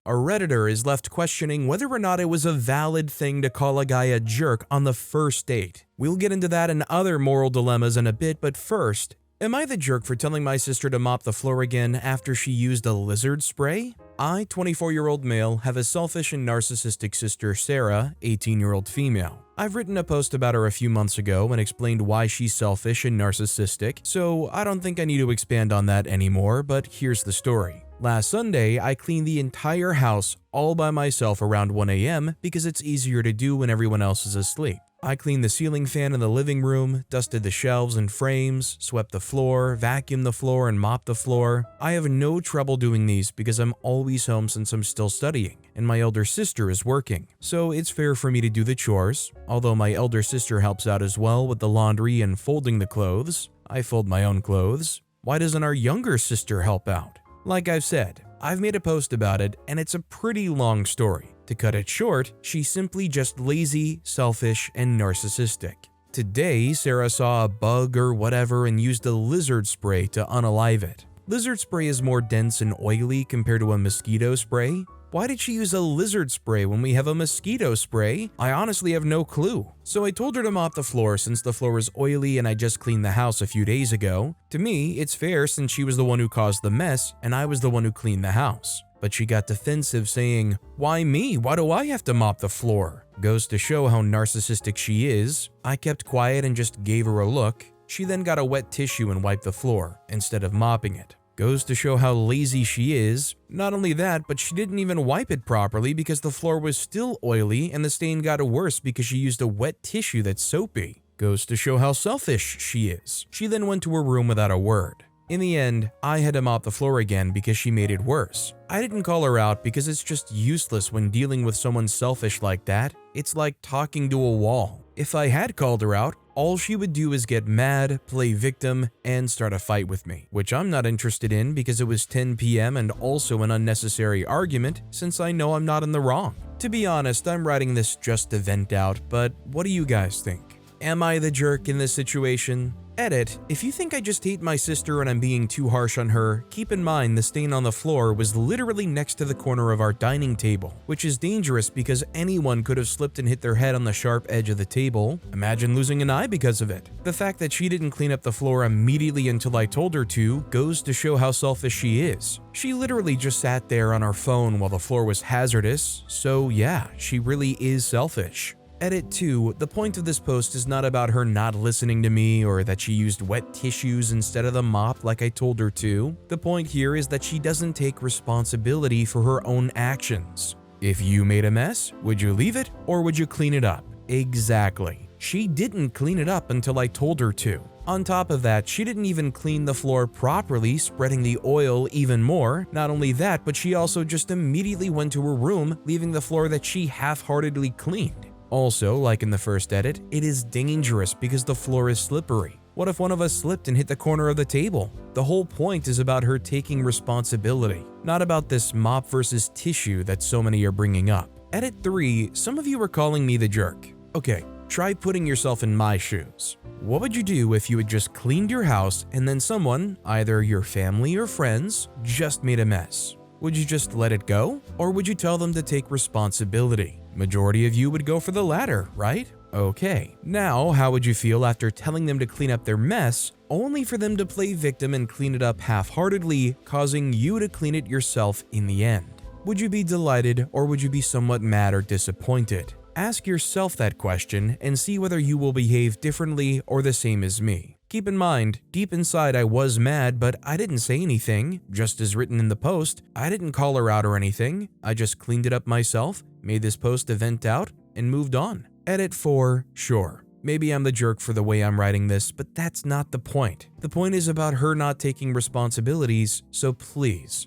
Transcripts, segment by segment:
A Redditor is left questioning whether or not it was a valid thing to call a guy a jerk on the first date. We'll get into that and other moral dilemmas in a bit, but first, am I the jerk for telling my sister to mop the floor again after she used a lizard spray? I, 24-year-old male, have a selfish and narcissistic sister, Sarah, 18-year-old female. I've written a post about her a few months ago and explained why she's selfish and narcissistic, so I don't think I need to expand on that anymore, but here's the story. Last Sunday, I cleaned the entire house all by myself around 1 a.m. because it's easier to do when everyone else is asleep. I cleaned the ceiling fan in the living room, dusted the shelves and frames, swept the floor, vacuumed the floor, and mopped the floor. I have no trouble doing these because I'm always home since I'm still studying, and my elder sister is working, so it's fair for me to do the chores. Although my elder sister helps out as well with the laundry and folding the clothes. I fold my own clothes. Why doesn't our younger sister help out? Like I've said, I've made a post about it, and it's a pretty long story. To cut it short, she's simply just lazy, selfish, and narcissistic. Today, Sarah saw a bug or whatever and used a lizard spray to unalive it. Lizard spray is more dense and oily compared to a mosquito spray. Why did she use a lizard spray when we have a mosquito spray? I honestly have no clue. So I told her to mop the floor since the floor is oily and I just cleaned the house a few days ago. To me, it's fair since she was the one who caused the mess and I was the one who cleaned the house. But she got defensive saying, "Why me? Why do I have to mop the floor?" Goes to show how narcissistic she is. I kept quiet and just gave her a look. She then got a wet tissue and wiped the floor instead of mopping it. Goes to show how lazy she is. Not only that, but she didn't even wipe it properly because the floor was still oily and the stain got worse because she used a wet tissue that's soapy. Goes to show how selfish she is. She then went to her room without a word. In the end, I had to mop the floor again because she made it worse. I didn't call her out because it's just useless when dealing with someone selfish like that. It's like talking to a wall. If I had called her out, all she would do is get mad, play victim, and start a fight with me, which I'm not interested in because it was 10 p.m. and also an unnecessary argument since I know I'm not in the wrong. To be honest, I'm writing this just to vent out, but what do you guys think? Am I the jerk in this situation? Edit, if you think I just hate my sister and I'm being too harsh on her, keep in mind the stain on the floor was literally next to the corner of our dining table, which is dangerous because anyone could have slipped and hit their head on the sharp edge of the table. Imagine losing an eye because of it. The fact that she didn't clean up the floor immediately until I told her to goes to show how selfish she is. She literally just sat there on her phone while the floor was hazardous, so yeah, she really is selfish. Edit 2, the point of this post is not about her not listening to me or that she used wet tissues instead of the mop like I told her to. The point here is that she doesn't take responsibility for her own actions. If you made a mess, would you leave it or would you clean it up? Exactly. She didn't clean it up until I told her to. On top of that, she didn't even clean the floor properly, spreading the oil even more. Not only that, but she also just immediately went to her room, leaving the floor that she half-heartedly cleaned. Also, like in the first edit, it is dangerous because the floor is slippery. What if one of us slipped and hit the corner of the table? The whole point is about her taking responsibility, not about this mop versus tissue that so many are bringing up. Edit 3, some of you are calling me the jerk. Okay, try putting yourself in my shoes. What would you do if you had just cleaned your house and then someone, either your family or friends, just made a mess? Would you just let it go? Or would you tell them to take responsibility? Majority of you would go for the latter, right? Okay. Now, how would you feel after telling them to clean up their mess, only for them to play victim and clean it up half-heartedly, causing you to clean it yourself in the end? Would you be delighted or would you be somewhat mad or disappointed? Ask yourself that question and see whether you will behave differently or the same as me. Keep in mind, deep inside I was mad, but I didn't say anything. Just as written in the post, I didn't call her out or anything. I just cleaned it up myself, made this post to vent out, and moved on. Edit 4, sure. Maybe I'm the jerk for the way I'm writing this, but that's not the point. The point is about her not taking responsibilities, so please,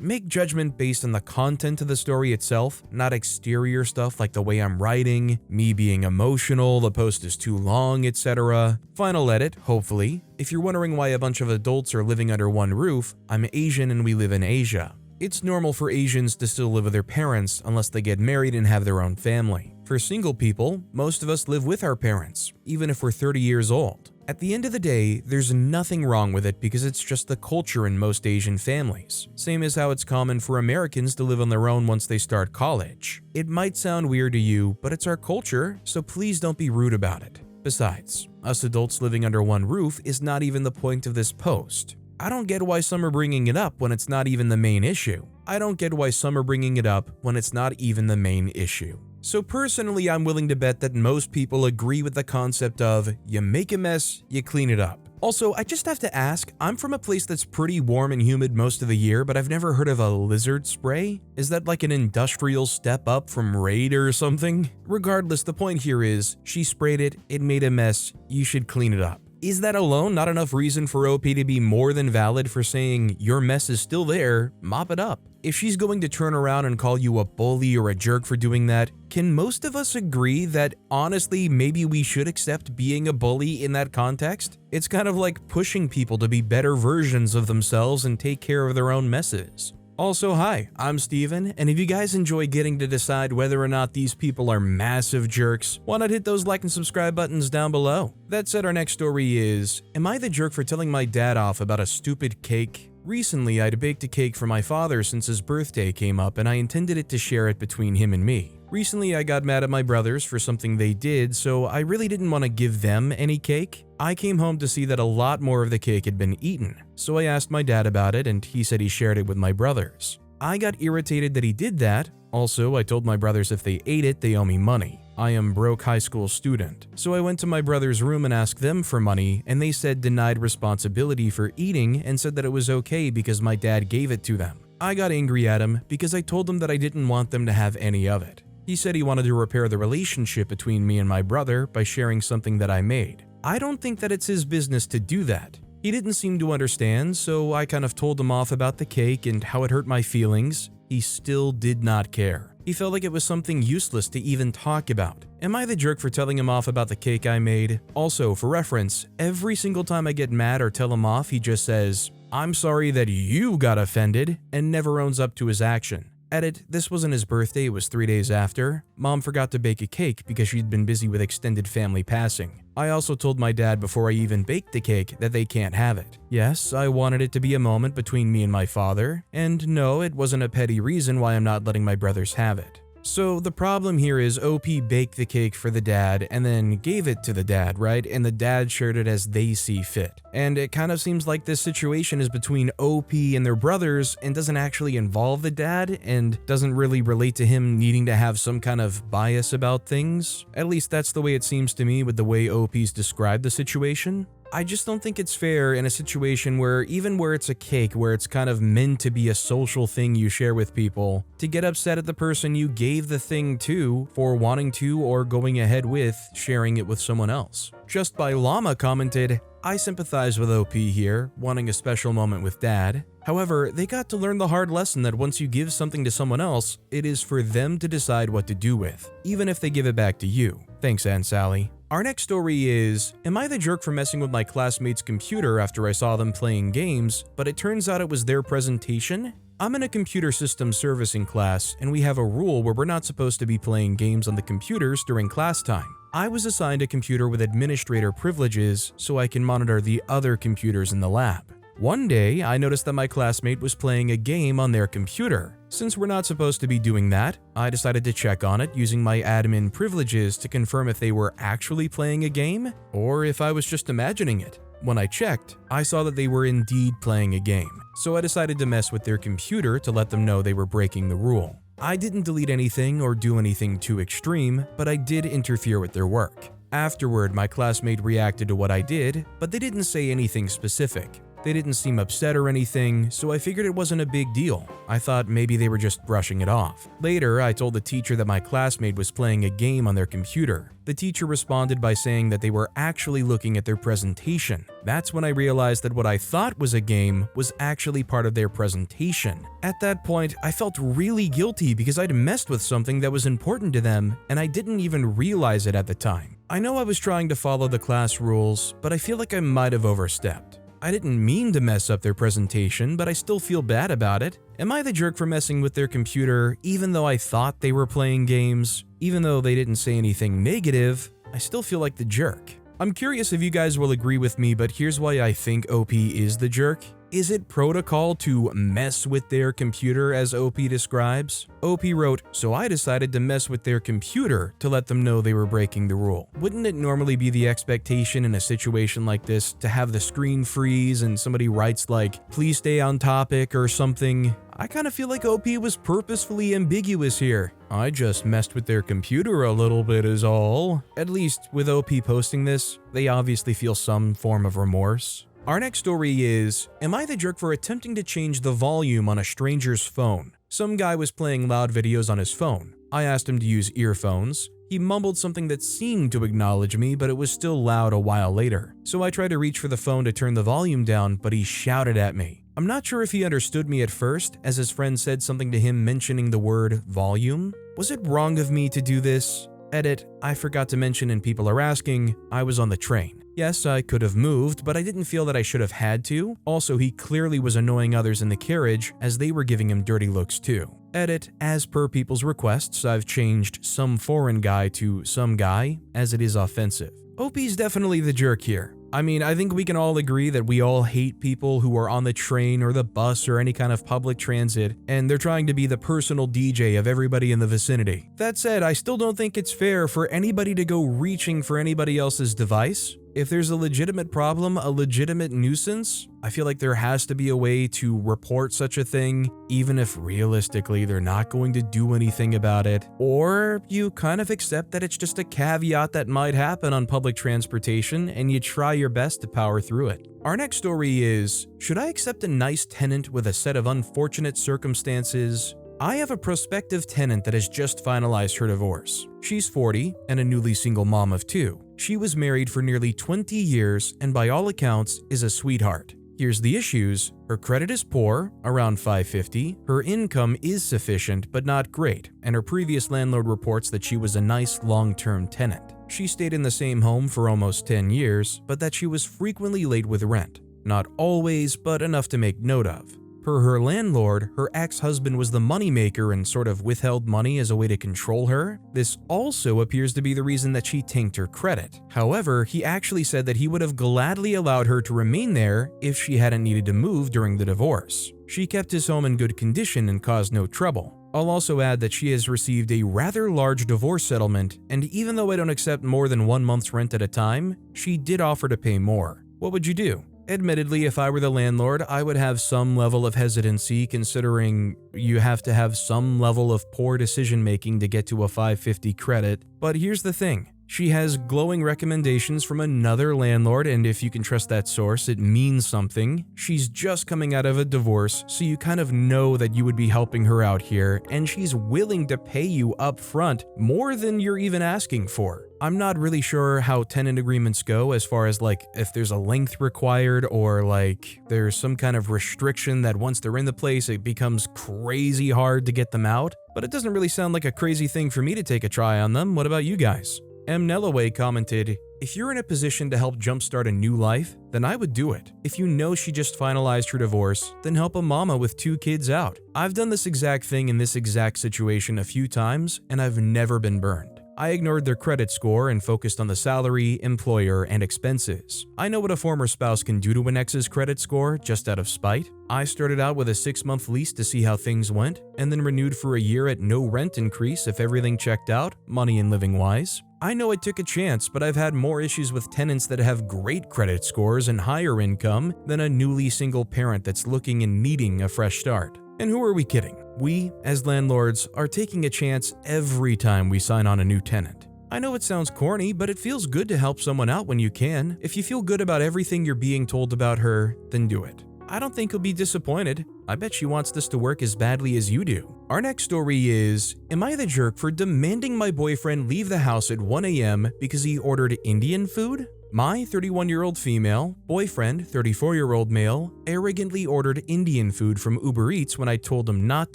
make judgment based on the content of the story itself, not exterior stuff like the way I'm writing, me being emotional, the post is too long, etc. Final edit, hopefully. If you're wondering why a bunch of adults are living under one roof, I'm Asian and we live in Asia. It's normal for Asians to still live with their parents unless they get married and have their own family. For single people, most of us live with our parents, even if we're 30 years old. At the end of the day, there's nothing wrong with it because it's just the culture in most Asian families. Same as how it's common for Americans to live on their own once they start college. It might sound weird to you, but it's our culture, so please don't be rude about it. Besides, us adults living under one roof is not even the point of this post. I don't get why some are bringing it up when it's not even the main issue. I don't get why some are bringing it up when it's not even the main issue. So personally, I'm willing to bet that most people agree with the concept of you make a mess, you clean it up. Also, I just have to ask, I'm from a place that's pretty warm and humid most of the year, but I've never heard of a lizard spray? Is that like an industrial step up from Raid or something? Regardless, the point here is, she sprayed it, it made a mess, you should clean it up. Is that alone not enough reason for OP to be more than valid for saying your mess is still there, mop it up? If she's going to turn around and call you a bully or a jerk for doing that, can most of us agree that honestly maybe we should accept being a bully in that context? It's kind of like pushing people to be better versions of themselves and take care of their own messes. Also, hi, I'm Steven, and if you guys enjoy getting to decide whether or not these people are massive jerks, why not hit those like and subscribe buttons down below? That said, our next story is, am I the jerk for telling my dad off about a stupid cake? Recently, I'd baked a cake for my father since his birthday came up and I intended it to share it between him and me. Recently, I got mad at my brothers for something they did, so I really didn't want to give them any cake. I came home to see that a lot more of the cake had been eaten, so I asked my dad about it and he said he shared it with my brothers. I got irritated that he did that. Also, I told my brothers if they ate it, they owe me money. I am broke high school student, so I went to my brother's room and asked them for money, and they said denied responsibility for eating and said that it was okay because my dad gave it to them. I got angry at him because I told him that I didn't want them to have any of it. He said he wanted to repair the relationship between me and my brother by sharing something that I made. I don't think that it's his business to do that. He didn't seem to understand, so I kind of told him off about the cake and how it hurt my feelings. He still did not care. He felt like it was something useless to even talk about. Am I the jerk for telling him off about the cake I made? Also, for reference, every single time I get mad or tell him off, he just says, "I'm sorry that you got offended," and never owns up to his action. Edit, this wasn't his birthday, it was 3 days after. Mom forgot to bake a cake because she'd been busy with extended family passing. I also told my dad before I even baked the cake that they can't have it. Yes, I wanted it to be a moment between me and my father, and no, it wasn't a petty reason why I'm not letting my brothers have it. So the problem here is OP baked the cake for the dad and then gave it to the dad, right? And the dad shared it as they see fit. And it kind of seems like this situation is between OP and their brothers and doesn't actually involve the dad and doesn't really relate to him needing to have some kind of bias about things. At least that's the way it seems to me with the way OP's described the situation. I just don't think it's fair in a situation where even where it's a cake, where it's kind of meant to be a social thing you share with people, to get upset at the person you gave the thing to for wanting to or going ahead with sharing it with someone else. Just by Llama commented, I sympathize with OP here, wanting a special moment with dad. However, they got to learn the hard lesson that once you give something to someone else, it is for them to decide what to do with, even if they give it back to you. Thanks, Aunt Sally. Our next story is, am I the jerk for messing with my classmates' computer after I saw them playing games, but it turns out it was their presentation? I'm in a computer system servicing class, and we have a rule where we're not supposed to be playing games on the computers during class time. I was assigned a computer with administrator privileges so I can monitor the other computers in the lab. One day, I noticed that my classmate was playing a game on their computer. Since we're not supposed to be doing that, I decided to check on it using my admin privileges to confirm if they were actually playing a game or if I was just imagining it. When I checked, I saw that they were indeed playing a game, so I decided to mess with their computer to let them know they were breaking the rule. I didn't delete anything or do anything too extreme, but I did interfere with their work. Afterward, my classmate reacted to what I did, but they didn't say anything specific. They didn't seem upset or anything, so I figured it wasn't a big deal. I thought maybe they were just brushing it off. Later, I told the teacher that my classmate was playing a game on their computer. The teacher responded by saying that they were actually looking at their presentation. That's when I realized that what I thought was a game was actually part of their presentation. At that point, I felt really guilty because I'd messed with something that was important to them, and I didn't even realize it at the time. I know I was trying to follow the class rules, but I feel like I might have overstepped. I didn't mean to mess up their presentation, but I still feel bad about it. Am I the jerk for messing with their computer even though I thought they were playing games? Even though they didn't say anything negative, I still feel like the jerk. I'm curious if you guys will agree with me, but here's why I think OP is the jerk. Is it protocol to mess with their computer as OP describes? OP wrote, "So I decided to mess with their computer to let them know they were breaking the rule." Wouldn't it normally be the expectation in a situation like this to have the screen freeze and somebody writes like, "Please stay on topic" or something? I kind of feel like OP was purposefully ambiguous here. I just messed with their computer a little bit is all. At least with OP posting this, they obviously feel some form of remorse. Our next story is, am I the jerk for attempting to change the volume on a stranger's phone? Some guy was playing loud videos on his phone. I asked him to use earphones. He mumbled something that seemed to acknowledge me, but it was still loud a while later. So I tried to reach for the phone to turn the volume down, but he shouted at me. I'm not sure if he understood me at first, as his friend said something to him mentioning the word volume. Was it wrong of me to do this? Edit, I forgot to mention and people are asking, I was on the train. Yes, I could have moved, but I didn't feel that I should have had to. Also, he clearly was annoying others in the carriage as they were giving him dirty looks too. Edit, as per people's requests, I've changed some foreign guy to some guy, as it is offensive. OP's definitely the jerk here. I mean, I think we can all agree that we all hate people who are on the train or the bus or any kind of public transit, and they're trying to be the personal DJ of everybody in the vicinity. That said, I still don't think it's fair for anybody to go reaching for anybody else's device. If there's a legitimate problem, a legitimate nuisance, I feel like there has to be a way to report such a thing, even if realistically they're not going to do anything about it. Or you kind of accept that it's just a caveat that might happen on public transportation and you try your best to power through it. Our next story is, should I accept a nice tenant with a set of unfortunate circumstances? I have a prospective tenant that has just finalized her divorce. She's 40 and a newly single mom of 2. She was married for nearly 20 years and by all accounts is a sweetheart. Here's the issues. Her credit is poor, around 550. Her income is sufficient but not great, and her previous landlord reports that she was a nice long-term tenant. She stayed in the same home for almost 10 years, but that she was frequently late with rent. Not always, but enough to make note of. Per her landlord, her ex-husband was the moneymaker and sort of withheld money as a way to control her. This also appears to be the reason that she tanked her credit. However, he actually said that he would have gladly allowed her to remain there if she hadn't needed to move during the divorce. She kept his home in good condition and caused no trouble. I'll also add that she has received a rather large divorce settlement, and even though I don't accept more than 1 month's rent at a time, she did offer to pay more. What would you do? Admittedly, if I were the landlord, I would have some level of hesitancy considering you have to have some level of poor decision making to get to a 550 credit. But here's the thing. She has glowing recommendations from another landlord, and if you can trust that source, it means something. She's just coming out of a divorce, so you kind of know that you would be helping her out here, and she's willing to pay you up front more than you're even asking for. I'm not really sure how tenant agreements go as far as like if there's a length required or like there's some kind of restriction that once they're in the place it becomes crazy hard to get them out, but it doesn't really sound like a crazy thing for me to take a try on them. What about you guys? M. Nellaway commented, if you're in a position to help jumpstart a new life, then I would do it. If you know she just finalized her divorce, then help a mama with 2 kids out. I've done this exact thing in this exact situation a few times, and I've never been burned. I ignored their credit score and focused on the salary, employer, and expenses. I know what a former spouse can do to an ex's credit score just out of spite. I started out with a 6-month lease to see how things went, and then renewed for a year at no rent increase if everything checked out, money and living-wise. I know I took a chance, but I've had more issues with tenants that have great credit scores and higher income than a newly single parent that's looking and needing a fresh start. And who are we kidding? We, as landlords, are taking a chance every time we sign on a new tenant. I know it sounds corny, but it feels good to help someone out when you can. If you feel good about everything you're being told about her, then do it. I don't think you'll be disappointed. I bet she wants this to work as badly as you do. Our next story is, am I the jerk for demanding my boyfriend leave the house at 1 a.m. because he ordered Indian food? My 31-year-old female, boyfriend, 34-year-old male, arrogantly ordered Indian food from Uber Eats when I told him not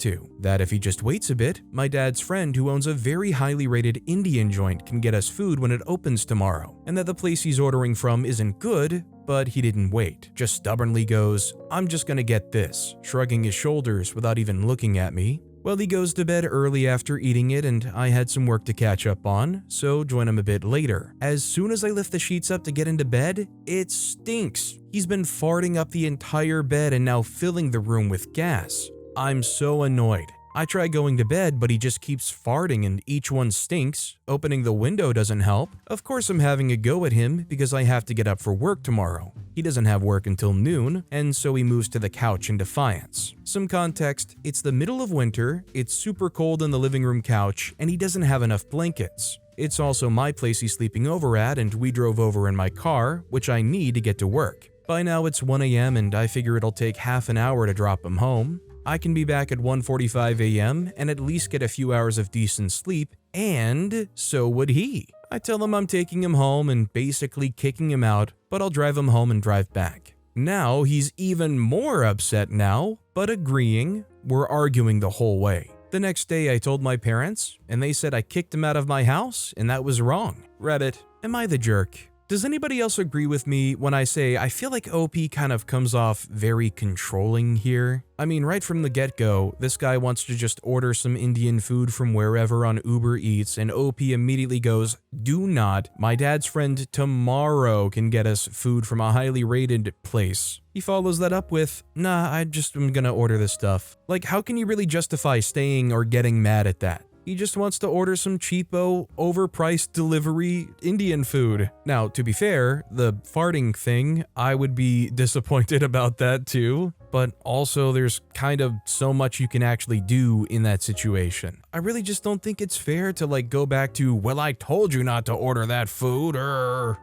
to. That if he just waits a bit, my dad's friend who owns a very highly rated Indian joint can get us food when it opens tomorrow. And that the place he's ordering from isn't good, But he didn't wait, just stubbornly goes, "I'm just gonna get this," shrugging his shoulders without even looking at me. Well, he goes to bed early after eating it, and I had some work to catch up on, so join him a bit later. As soon as I lift the sheets up to get into bed, it stinks. He's been farting up the entire bed and now filling the room with gas. I'm so annoyed. I try going to bed, but he just keeps farting and each one stinks. Opening the window doesn't help. Of course I'm having a go at him because I have to get up for work tomorrow. He doesn't have work until noon, and so he moves to the couch in defiance. Some context, it's the middle of winter, it's super cold on the living room couch, and he doesn't have enough blankets. It's also my place he's sleeping over at, and we drove over in my car, which I need to get to work. By now it's 1 a.m. and I figure it'll take half an hour to drop him home. I can be back at 1:45 a.m. and at least get a few hours of decent sleep, and so would he. I tell him I'm taking him home and basically kicking him out, but I'll drive him home and drive back. Now he's even more upset now, but agreeing. We're arguing the whole way. The next day I told my parents, and they said I kicked him out of my house, and that was wrong. Reddit, am I the jerk? Does anybody else agree with me when I say I feel like OP kind of comes off very controlling here? I mean, right from the get-go, this guy wants to just order some Indian food from wherever on Uber Eats, and OP immediately goes, "Do not. My dad's friend tomorrow can get us food from a highly rated place." He follows that up with, "Nah, I just am gonna order this stuff." Like, how can you really justify staying or getting mad at that? He just wants to order some cheapo, overpriced delivery Indian food. Now, to be fair, the farting thing, I would be disappointed about that too. But also there's kind of so much you can actually do in that situation. I really just don't think it's fair to go back to, "Well, I told you not to order that food."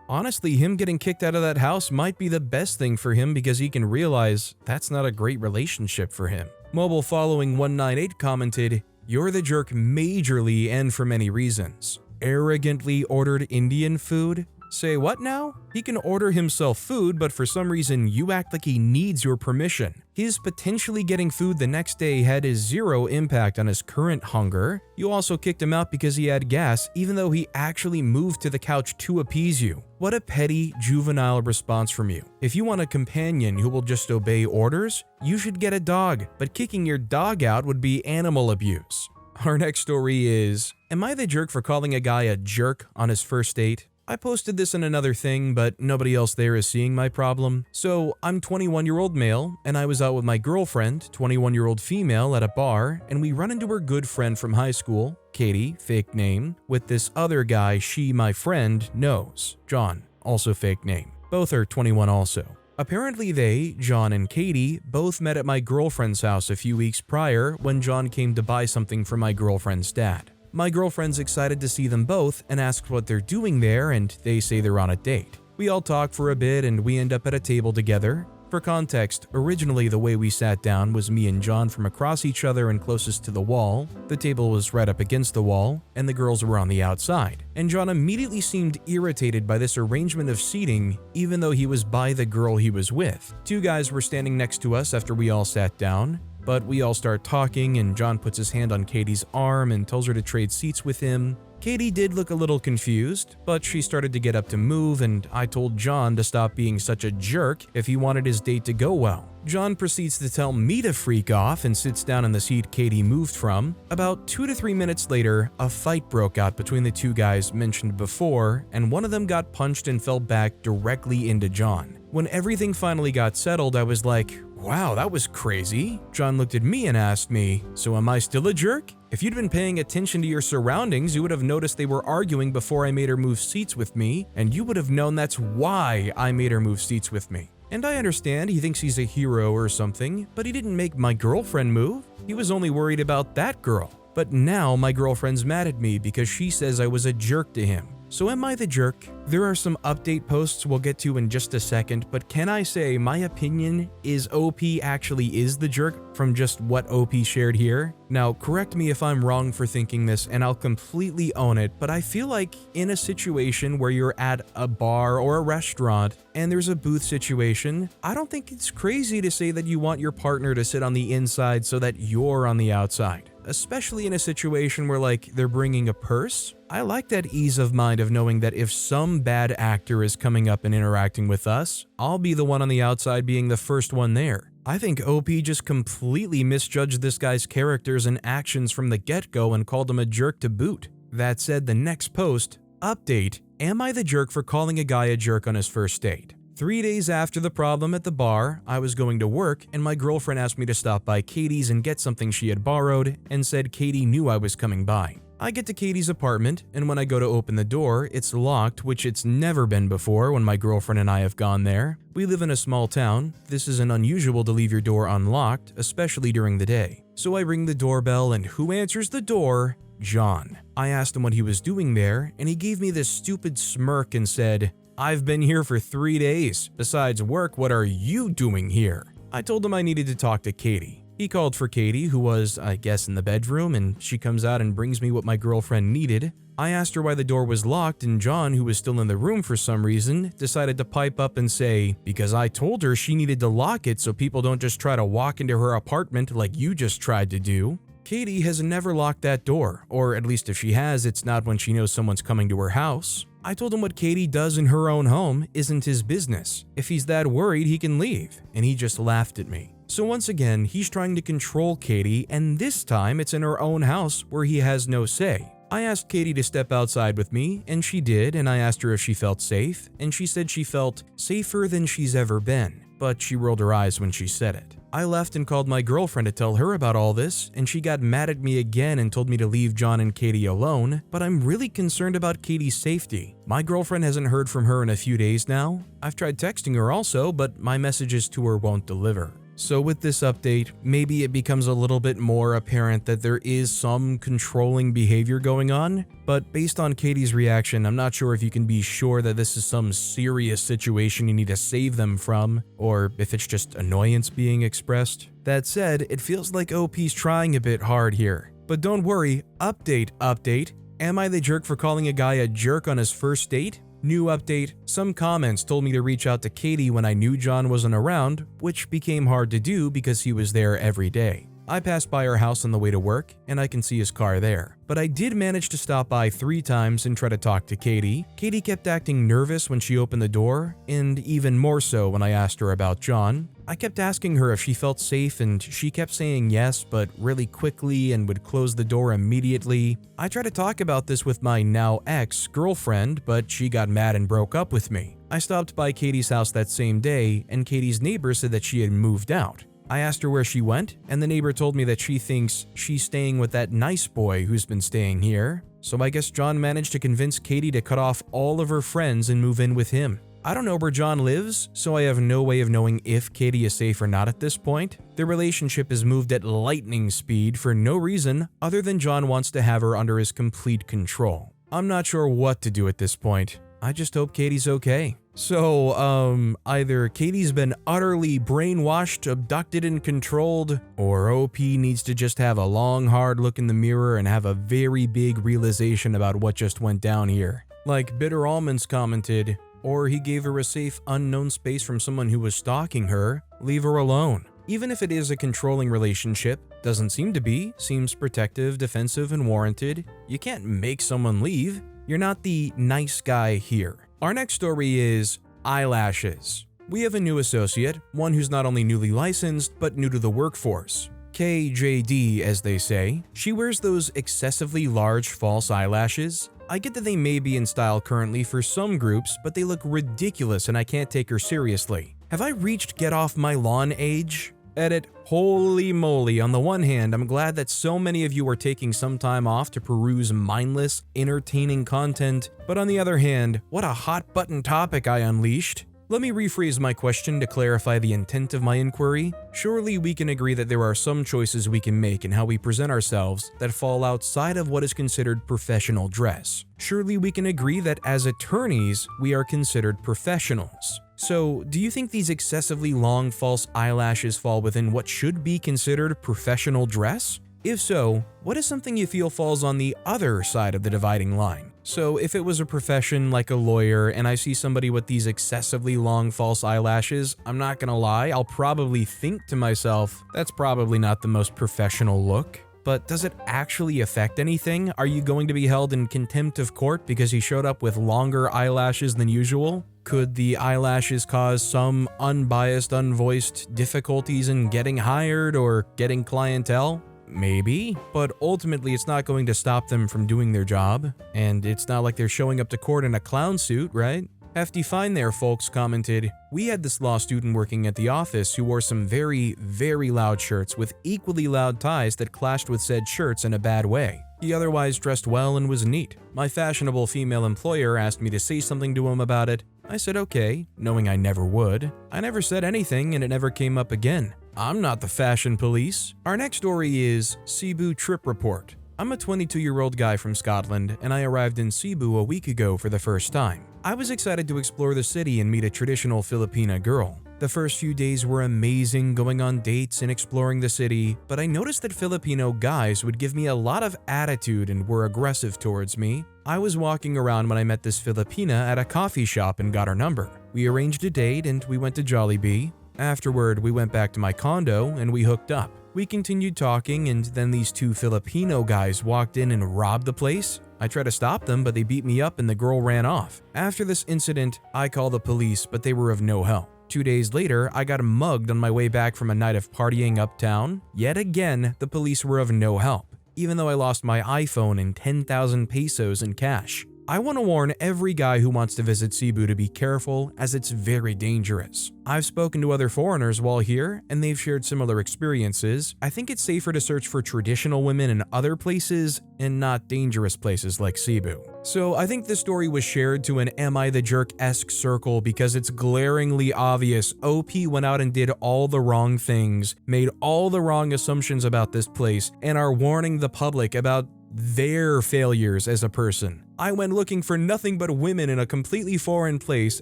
Honestly, him getting kicked out of that house might be the best thing for him because he can realize that's not a great relationship for him. Mobile Following 198 commented, "You're the jerk majorly and for many reasons. Arrogantly ordered Indian food? Say what now? He can order himself food, but for some reason you act like he needs your permission. His potentially getting food the next day had a zero impact on his current hunger. You also kicked him out because he had gas, even though he actually moved to the couch to appease you. What a petty, juvenile response from you. If you want a companion who will just obey orders, you should get a dog, but kicking your dog out would be animal abuse." Our next story is, am I the jerk for calling a guy a jerk on his first date? I posted this in another thing, but nobody else there is seeing my problem. So, I'm 21-year-old male, and I was out with my girlfriend, 21-year-old female, at a bar, and we run into her good friend from high school, Katie, fake name, with this other guy she, my friend, knows, John, also fake name. Both are 21 also. Apparently they, John and Katie, both met at my girlfriend's house a few weeks prior when John came to buy something for my girlfriend's dad. My girlfriend's excited to see them both and asks what they're doing there, and they say they're on a date. We all talk for a bit and we end up at a table together. For context, originally the way we sat down was me and John from across each other and closest to the wall. The table was right up against the wall, and the girls were on the outside. And John immediately seemed irritated by this arrangement of seating, even though he was by the girl he was with. Two guys were standing next to us after we all sat down. But we all start talking, and John puts his hand on Katie's arm and tells her to trade seats with him. Katie did look a little confused, but she started to get up to move, and I told John to stop being such a jerk if he wanted his date to go well. John proceeds to tell me to freak off and sits down in the seat Katie moved from. About 2 to 3 minutes later, a fight broke out between the two guys mentioned before, and one of them got punched and fell back directly into John. When everything finally got settled, I was like, "Wow, that was crazy." John looked at me and asked me, "So am I still a jerk? If you'd been paying attention to your surroundings, you would have noticed they were arguing before I made her move seats with me, and you would have known that's why I made her move seats with me." And I understand he thinks he's a hero or something, but he didn't make my girlfriend move. He was only worried about that girl. But now my girlfriend's mad at me because she says I was a jerk to him. So am I the jerk? There are some update posts we'll get to in just a second, but can I say my opinion is OP actually is the jerk from just what OP shared here? Now, correct me if I'm wrong for thinking this, and I'll completely own it, but I feel like in a situation where you're at a bar or a restaurant and there's a booth situation, I don't think it's crazy to say that you want your partner to sit on the inside so that you're on the outside. especially in a situation where like they're bringing a purse. I like that ease of mind of knowing that if some bad actor is coming up and interacting with us, I'll be the one on the outside being the first one there. I think OP just completely misjudged this guy's characters and actions from the get-go and called him a jerk to boot. That said, the next post, update, am I the jerk for calling a guy a jerk on his first date? 3 days after the problem at the bar, I was going to work and my girlfriend asked me to stop by Katie's and get something she had borrowed and said Katie knew I was coming by. I get to Katie's apartment and when I go to open the door, it's locked, which it's never been before when my girlfriend and I have gone there. We live in a small town. This isn't unusual to leave your door unlocked, especially during the day. So I ring the doorbell and who answers the door? John. I asked him what he was doing there and he gave me this stupid smirk and said, I've been here for 3 days. Besides work, what are you doing here? I told him I needed to talk to Katie. He called for Katie, who was, I guess, in the bedroom, and she comes out and brings me what my girlfriend needed. I asked her why the door was locked, and John, who was still in the room for some reason, decided to pipe up and say, because I told her she needed to lock it so people don't just try to walk into her apartment like you just tried to do. Katie has never locked that door, or at least if she has, it's not when she knows someone's coming to her house. I told him what Katie does in her own home isn't his business. If he's that worried, he can leave, and he just laughed at me. So once again, he's trying to control Katie, and this time it's in her own house where he has no say. I asked Katie to step outside with me, and she did, and I asked her if she felt safe, and she said she felt safer than she's ever been, but she rolled her eyes when she said it. I left and called my girlfriend to tell her about all this, and she got mad at me again and told me to leave John and Katie alone, but I'm really concerned about Katie's safety. My girlfriend hasn't heard from her in a few days now. I've tried texting her also, but my messages to her won't deliver. So with this update, maybe it becomes a little bit more apparent that there is some controlling behavior going on, but based on Katie's reaction, I'm not sure if you can be sure that this is some serious situation you need to save them from, or if it's just annoyance being expressed. That said, it feels like OP's trying a bit hard here. But don't worry, update, am I the jerk for calling a guy a jerk on his first date? New update, some comments told me to reach out to Katie when I knew John wasn't around, which became hard to do because he was there every day. I passed by her house on the way to work, and I can see his car there. But I did manage to stop by 3 times and try to talk to Katie. Katie kept acting nervous when she opened the door, and even more so when I asked her about John. I kept asking her if she felt safe and she kept saying yes, but really quickly and would close the door immediately. I tried to talk about this with my now ex-girlfriend, but she got mad and broke up with me. I stopped by Katie's house that same day, and Katie's neighbor said that she had moved out. I asked her where she went, and the neighbor told me that she thinks she's staying with that nice boy who's been staying here. So I guess John managed to convince Katie to cut off all of her friends and move in with him. I don't know where John lives, so I have no way of knowing if Katie is safe or not at this point. Their relationship has moved at lightning speed for no reason other than John wants to have her under his complete control. I'm not sure what to do at this point. I just hope Katie's okay. So, either Katie's been utterly brainwashed, abducted, and controlled, or OP needs to just have a long, hard look in the mirror and have a very big realization about what just went down here. Like Bitter Almonds commented, or he gave her a safe, unknown space from someone who was stalking her, leave her alone. Even if it is a controlling relationship, doesn't seem to be, seems protective, defensive, and warranted, you can't make someone leave. You're not the nice guy here. Our next story is eyelashes. We have a new associate, one who's not only newly licensed, but new to the workforce. KJD, as they say. She wears those excessively large false eyelashes. I get that they may be in style currently for some groups, but they look ridiculous and I can't take her seriously. Have I reached get off my lawn age? Edit, holy moly. On the one hand, I'm glad that so many of you are taking some time off to peruse mindless, entertaining content, but on the other hand, what a hot button topic I unleashed. Let me rephrase my question to clarify the intent of my inquiry. Surely we can agree that there are some choices we can make in how we present ourselves that fall outside of what is considered professional dress. Surely we can agree that as attorneys, we are considered professionals. So, do you think these excessively long false eyelashes fall within what should be considered professional dress? If so, what is something you feel falls on the other side of the dividing line? So, if it was a profession like a lawyer and I see somebody with these excessively long false eyelashes, I'm not gonna lie, I'll probably think to myself, that's probably not the most professional look. but does it actually affect anything? Are you going to be held in contempt of court because he showed up with longer eyelashes than usual? Could the eyelashes cause some unbiased, unvoiced difficulties in getting hired or getting clientele? Maybe, but ultimately it's not going to stop them from doing their job, and it's not like they're showing up to court in a clown suit, right? Hefty fine there, folks commented. We had this law student working at the office who wore some very, very loud shirts with equally loud ties that clashed with said shirts in a bad way. He otherwise dressed well and was neat. My fashionable female employer asked me to say something to him about it. I said okay, knowing I never would. I never said anything and it never came up again. I'm not the fashion police. Our next story is Cebu Trip Report. I'm a 22-year-old guy from Scotland and I arrived in Cebu a week ago for the first time. I was excited to explore the city and meet a traditional Filipina girl. The first few days were amazing, going on dates and exploring the city, but I noticed that Filipino guys would give me a lot of attitude and were aggressive towards me. I was walking around when I met this Filipina at a coffee shop and got her number. We arranged a date and we went to Jollibee. Afterward, we went back to my condo and we hooked up. We continued talking and then these two Filipino guys walked in and robbed the place. I tried to stop them, but they beat me up and the girl ran off. After this incident, I called the police, but they were of no help. 2 days later, I got mugged on my way back from a night of partying uptown. Yet again, the police were of no help, even though I lost my iPhone and 10,000 pesos in cash. I want to warn every guy who wants to visit Cebu to be careful, as it's very dangerous. I've spoken to other foreigners while here, and they've shared similar experiences. I think it's safer to search for traditional women in other places and not dangerous places like Cebu. So I think this story was shared to an Am I the Jerk-esque circle because it's glaringly obvious OP went out and did all the wrong things, made all the wrong assumptions about this place, and are warning the public about their failures as a person. I went looking for nothing but women in a completely foreign place,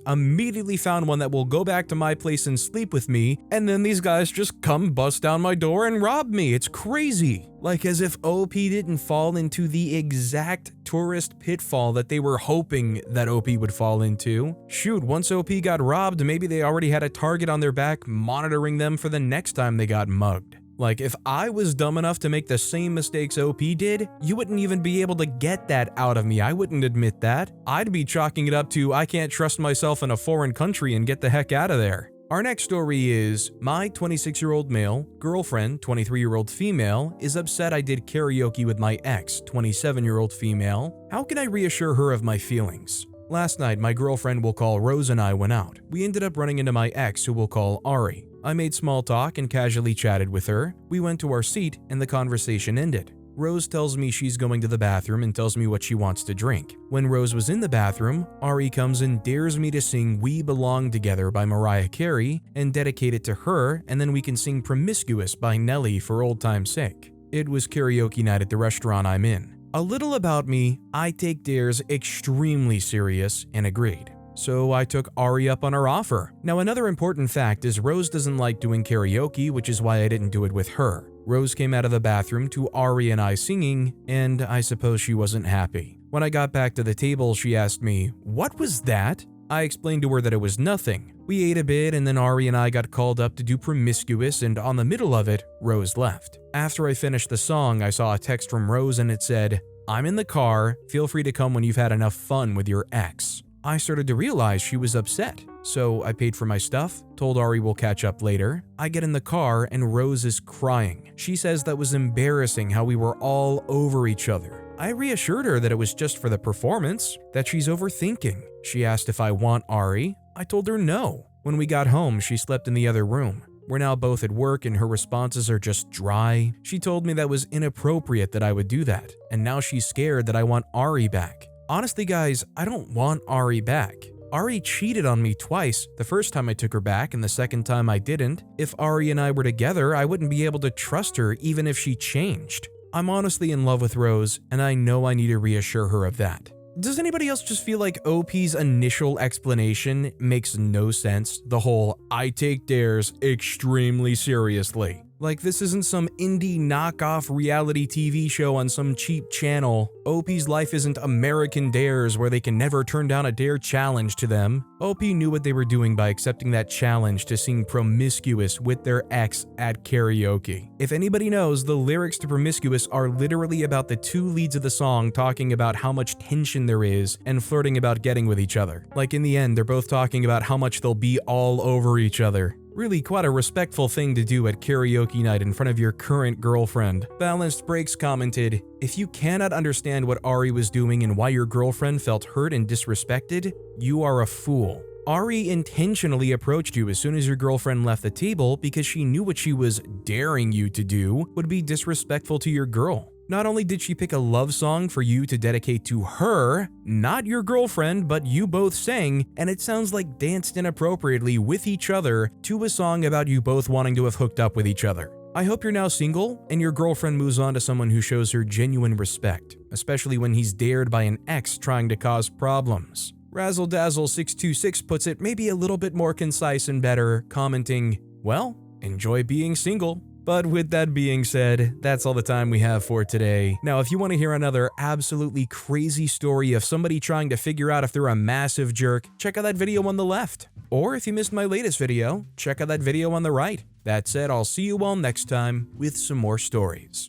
immediately found one that will go back to my place and sleep with me, and then these guys just come bust down my door and rob me. It's crazy. Like as if OP didn't fall into the exact tourist pitfall that they were hoping that OP would fall into. Shoot, once OP got robbed, maybe they already had a target on their back monitoring them for the next time they got mugged. Like, if I was dumb enough to make the same mistakes OP did, you wouldn't even be able to get that out of me. I wouldn't admit that. I'd be chalking it up to I can't trust myself in a foreign country and get the heck out of there. Our next story is, my 26-year-old male girlfriend, 23-year-old female, is upset I did karaoke with my ex, 27-year-old female. How can I reassure her of my feelings? Last night, my girlfriend we'll call Rose and I went out. We ended up running into my ex who we'll call Ari. I made small talk and casually chatted with her. We went to our seat and the conversation ended. Rose tells me she's going to the bathroom and tells me what she wants to drink. When Rose was in the bathroom, Ari comes and dares me to sing We Belong Together by Mariah Carey and dedicate it to her, and then we can sing Promiscuous by Nelly for old time's sake. It was karaoke night at the restaurant I'm in. A little about me, I take dares extremely serious and agreed. So I took Ari up on her offer. Now another important fact is Rose doesn't like doing karaoke, which is why I didn't do it with her. Rose came out of the bathroom to Ari and I singing, and I suppose she wasn't happy. When I got back to the table, she asked me, "What was that?" I explained to her that it was nothing. We ate a bit and then Ari and I got called up to do Promiscuous, and on the middle of it, Rose left. After I finished the song, I saw a text from Rose and it said, "I'm in the car, feel free to come when you've had enough fun with your ex." I started to realize she was upset, so I paid for my stuff, told Ari we'll catch up later. I get in the car and Rose is crying. She says that was embarrassing how we were all over each other. I reassured her that it was just for the performance, that she's overthinking. She asked if I want Ari. I told her no. When we got home, she slept in the other room. We're now both at work and her responses are just dry. She told me that was inappropriate that I would do that, and now she's scared that I want Ari back. Honestly guys, I don't want Ari back. Ari cheated on me twice, the first time I took her back and the second time I didn't. If Ari and I were together, I wouldn't be able to trust her even if she changed. I'm honestly in love with Rose, and I know I need to reassure her of that. Does anybody else just feel like OP's initial explanation makes no sense? The whole, I take dares extremely seriously. Like this isn't some indie knockoff reality TV show on some cheap channel. OP's life isn't American Dares where they can never turn down a dare challenge to them. OP knew what they were doing by accepting that challenge to sing Promiscuous with their ex at karaoke. If anybody knows, the lyrics to Promiscuous are literally about the two leads of the song talking about how much tension there is and flirting about getting with each other. Like in the end, they're both talking about how much they'll be all over each other. Really quite a respectful thing to do at karaoke night in front of your current girlfriend. Balanced Breaks commented, "If you cannot understand what Ari was doing and why your girlfriend felt hurt and disrespected, you are a fool. Ari intentionally approached you as soon as your girlfriend left the table because she knew what she was daring you to do would be disrespectful to your girl. Not only did she pick a love song for you to dedicate to her, not your girlfriend, but you both sang, and it sounds like danced inappropriately with each other to a song about you both wanting to have hooked up with each other. I hope you're now single and your girlfriend moves on to someone who shows her genuine respect, especially when he's dared by an ex trying to cause problems." Razzle Dazzle 626 puts it maybe a little bit more concise and better, commenting, "Well, enjoy being single." But with that being said, that's all the time we have for today. Now, if you want to hear another absolutely crazy story of somebody trying to figure out if they're a massive jerk, check out that video on the left. Or if you missed my latest video, check out that video on the right. That said, I'll see you all next time with some more stories.